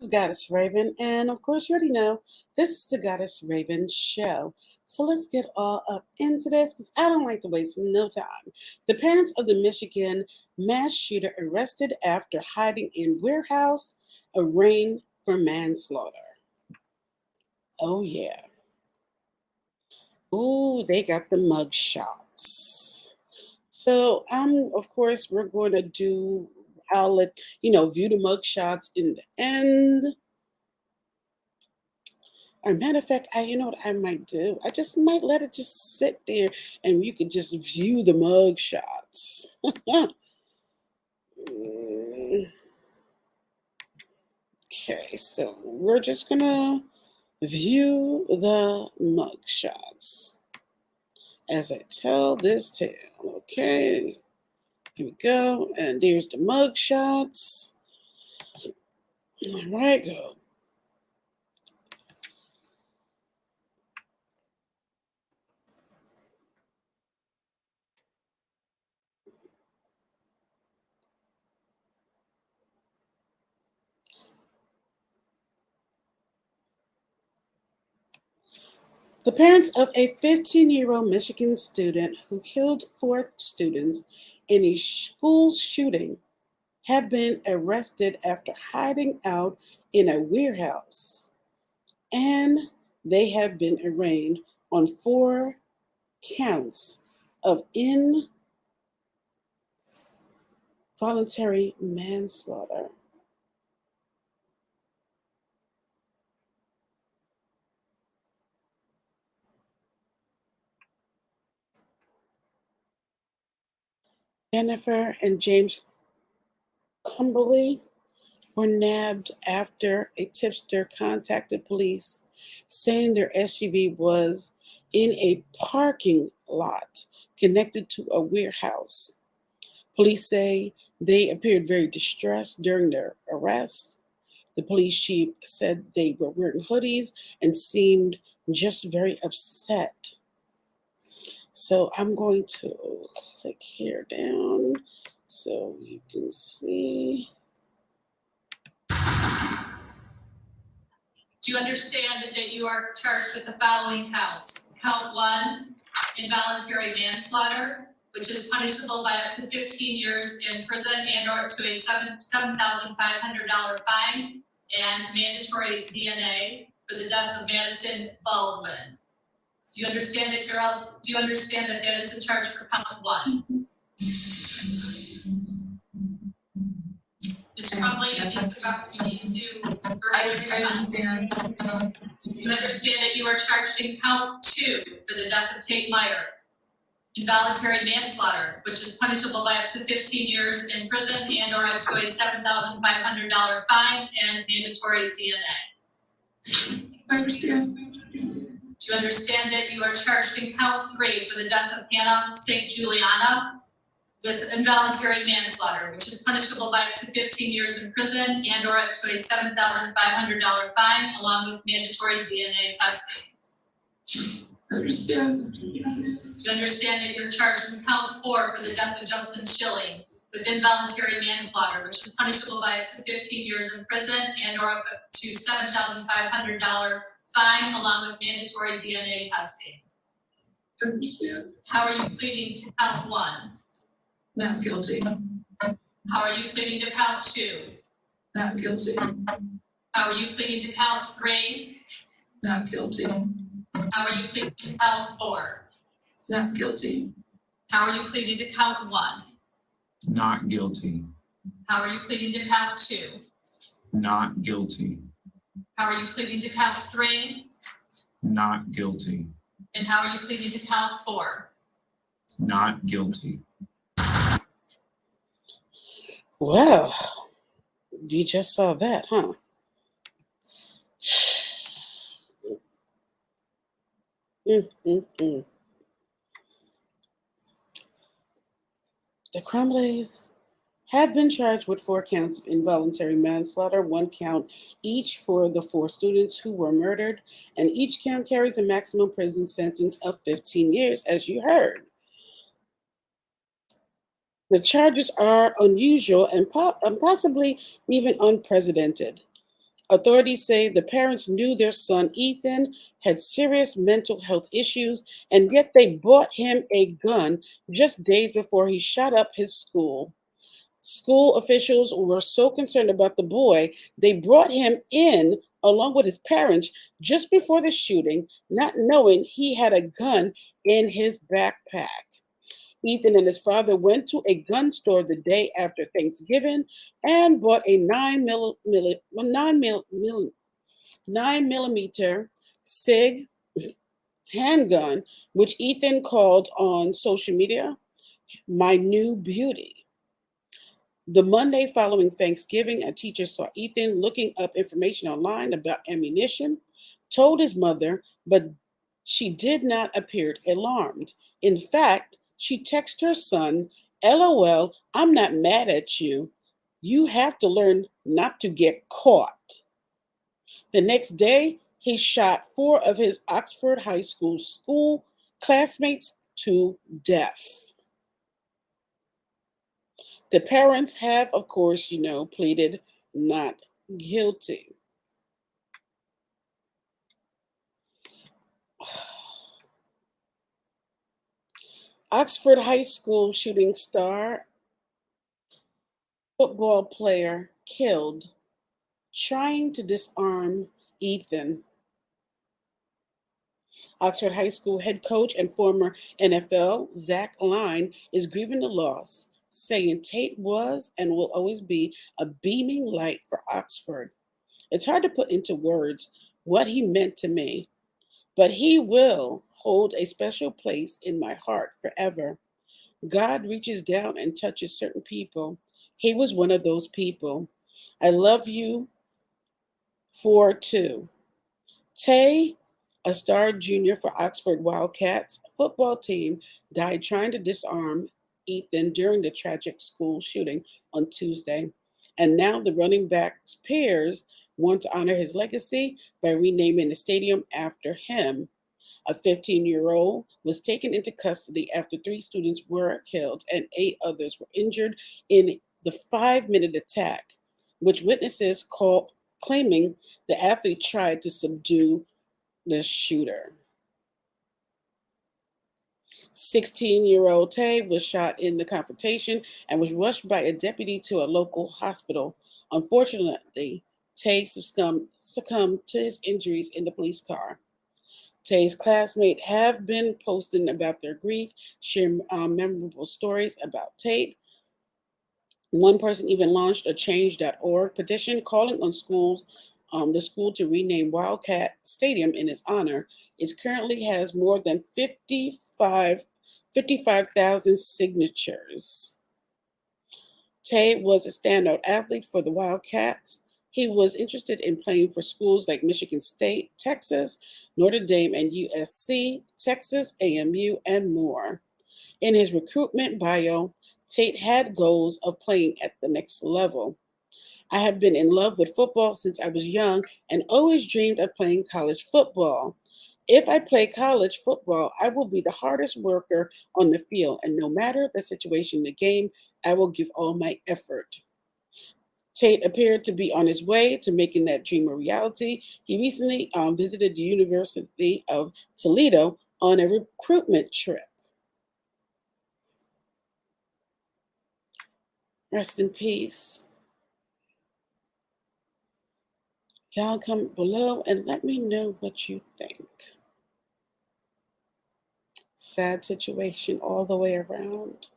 Goddess Raven, and of course, you already know this is the Goddess Raven show. So let's get all up into this because I don't like to waste no time. The parents of the Michigan mass shooter arrested after hiding in warehouse, arraigned for manslaughter. Oh, yeah. Oh, they got the mug shots. So, of course, we're going to do, I'll let, view the mug shots in the end. As a matter of fact, you know what I might do? I just might let it just sit there and you could just view the mug shots. Okay, so we're just gonna view the mug shots as I tell this tale. Okay, here we go. And there's the mug shots. All right, go. The parents of a 15-year-old Michigan student who killed four students in a school shooting have been arrested after hiding out in a warehouse, and they have been arraigned on 4 counts of involuntary manslaughter. Jennifer and James Crumbley were nabbed after a tipster contacted police saying their SUV was in a parking lot connected to a warehouse. Police say they appeared very distressed during their arrest. The police chief said they were wearing hoodies and seemed just very upset. So I'm going to click here down so you can see. Do you understand that you are charged with the following counts? Count 1, involuntary manslaughter, which is punishable by up to 15 years in prison and or up to a $7,500 fine, and mandatory DNA for the death of Madison Baldwin. Do you understand that that is the charge for count 1? Mr. Crumbley, you need to verbally respond. Do you understand that you are charged in count 2 for the death of Tate Meyer? Involuntary manslaughter, which is punishable by up to 15 years in prison and or up to a $7,500 fine and mandatory DNA. I understand. Do you understand that you are charged in count 3 for the death of Hannah St. Juliana with involuntary manslaughter, which is punishable by up to 15 years in prison and or up to a $7,500 fine, along with mandatory DNA testing? I understand. Do you understand that you're charged in count 4 for the death of Justin Schilling with involuntary manslaughter, which is punishable by up to 15 years in prison and or up to $7,500 fine, along with mandatory DNA testing? I understand. How are you pleading to count 1? Not guilty. How are you pleading to count 2? Not guilty. How are you pleading to count 3? Not guilty. How are you pleading to count 4? Not guilty. How are you pleading to count 1? Not guilty. How are you pleading to count 2? Not guilty. How are you pleading to count 3? Not guilty. And how are you pleading to count 4? Not guilty. Well, you just saw that, huh? The Crumbleys have been charged with 4 counts of involuntary manslaughter, 1 count each for the 4 students who were murdered, and each count carries a maximum prison sentence of 15 years, as you heard. The charges are unusual and possibly even unprecedented. Authorities say the parents knew their son Ethan had serious mental health issues, and yet they bought him a gun just days before he shot up his school. School officials were so concerned about the boy, they brought him in along with his parents just before the shooting, not knowing he had a gun in his backpack. Ethan and his father went to a gun store the day after Thanksgiving and bought a 9 millimeter SIG handgun, which Ethan called on social media my new beauty. The Monday following Thanksgiving, a teacher saw Ethan looking up information online about ammunition, told his mother, but she did not appear alarmed. In fact, she texted her son, LOL, I'm not mad at you. You have to learn not to get caught. The next day, he shot 4 of his Oxford High school classmates to death. The parents have, of course, pleaded not guilty. Oxford High School shooting star football player killed trying to disarm Ethan. Oxford High School head coach and former NFL Zach Line is grieving the loss, saying Tate was and will always be a beaming light for Oxford. It's hard to put into words what he meant to me, but he will hold a special place in my heart forever. God reaches down and touches certain people. He was one of those people. I love you for too. Tay, a star junior for Oxford Wildcats football team, died trying to disarm Ethan during the tragic school shooting on Tuesday. And now the running back's peers want to honor his legacy by renaming the stadium after him. A 15-year-old was taken into custody after 3 students were killed and 8 others were injured in the 5-minute attack, which witnesses claiming the athlete tried to subdue the shooter. 16-year-old Tay was shot in the confrontation and was rushed by a deputy to a local hospital. Unfortunately, Tay succumbed to his injuries in the police car. Tay's classmates have been posting about their grief, sharing memorable stories about Tate. One person even launched a change.org petition calling on the school to rename Wildcat Stadium in his honor. It currently has more than 55,000 signatures. Tate was a standout athlete for the Wildcats. He was interested in playing for schools like Michigan State, Texas, Notre Dame, and USC, Texas, AMU, and more. In his recruitment bio, Tate had goals of playing at the next level. I have been in love with football since I was young and always dreamed of playing college football. If I play college football, I will be the hardest worker on the field, and no matter the situation in the game, I will give all my effort. Tate appeared to be on his way to making that dream a reality. He recently visited the University of Toledo on a recruitment trip. Rest in peace. Y'all comment below and let me know what you think. Sad situation all the way around.